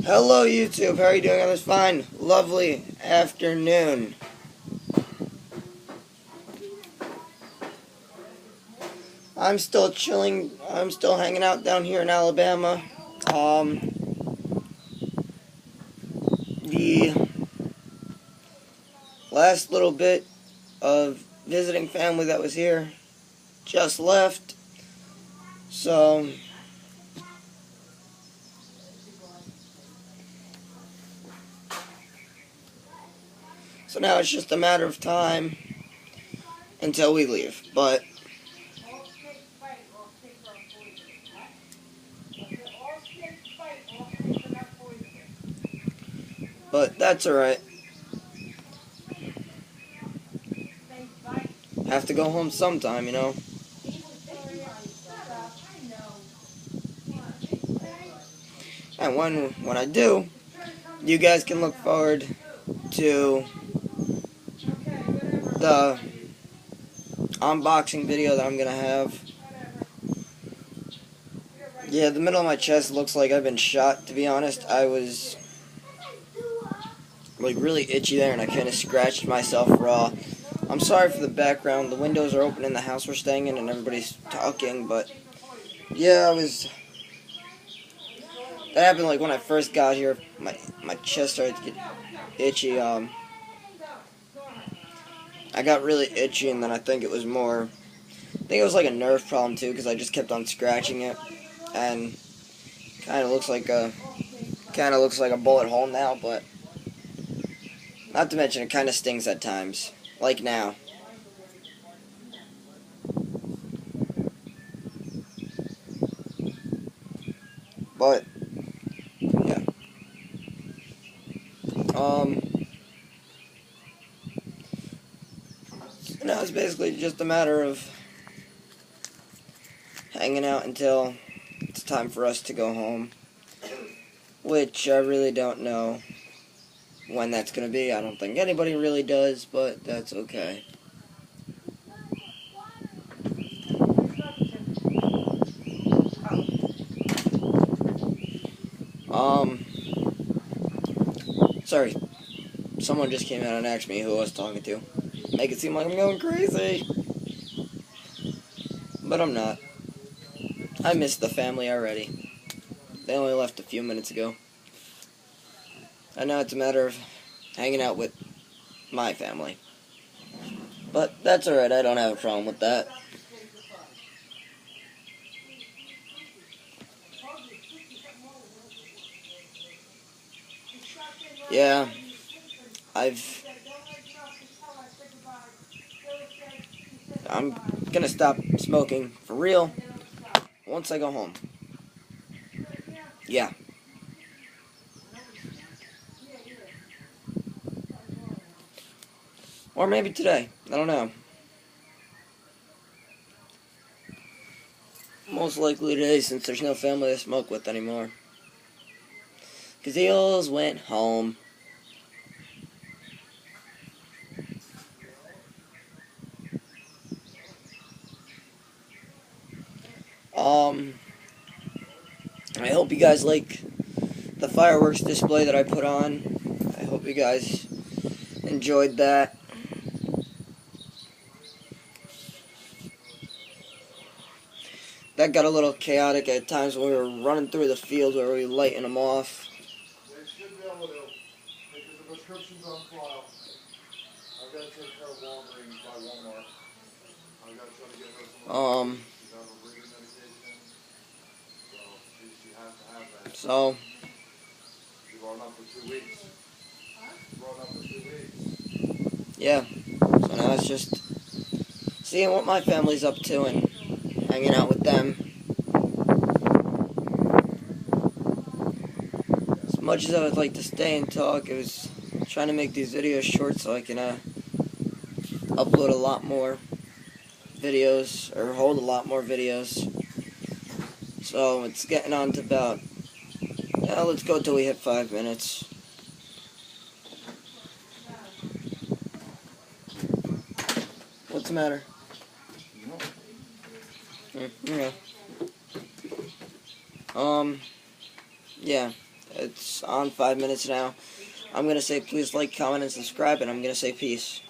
Hello YouTube, how are you doing on this fine, lovely afternoon? I'm still chilling, I'm still hanging out down here in Alabama. The last little bit of visiting family that was here just left, so now it's just a matter of time until we leave, but that's alright. Have to go home sometime, you know. And when I do, you guys can look forward to the unboxing video that I'm gonna have. Yeah, the middle of my chest looks like I've been shot, to be honest. I was like really itchy there and I kind of scratched myself raw. I'm sorry for the background. The windows are open in the house we're staying in and everybody's talking, but yeah, that happened like when I first got here. My chest started to get itchy. I got really itchy and then I think it was like a nerve problem too, because I just kept on scratching it and kind of looks like a bullet hole now, but not to mention it kind of stings at times, like now. But yeah, now it's basically just a matter of hanging out until it's time for us to go home, which I really don't know when that's going to be. I don't think anybody really does, but that's okay. Sorry, someone just came out and asked me who I was talking to. Make it seem like I'm going crazy, but I'm not. I miss the family already. They only left a few minutes ago. And now it's a matter of hanging out with my family. But that's alright, I don't have a problem with that. Yeah, I'm gonna stop smoking for real once I go home. Yeah. Or maybe today. I don't know. Most likely today, since there's no family to smoke with anymore. Because they all went home. I hope you guys like the fireworks display that I put on. I hope you guys enjoyed that. That got a little chaotic at times when we were running through the field where we were lighting them off. They should be able to, because the prescription's on file. I've got to take her Walgreens by Walmart. I've got to try to get her some she's on a breathing medication. So she has to have that. So She brought up for 2 weeks. She brought up for 2 weeks. yeah. So now it's just seeing what my family's up to and hanging out with them. As much as I would like to stay and talk, it was trying to make these videos short so I can upload a lot more videos, or hold a lot more videos. So it's getting on to about, let's go till we hit 5 minutes. What's the matter? Yeah. Yeah. It's on 5 minutes now. I'm going to say please like, comment, and subscribe, and I'm going to say peace.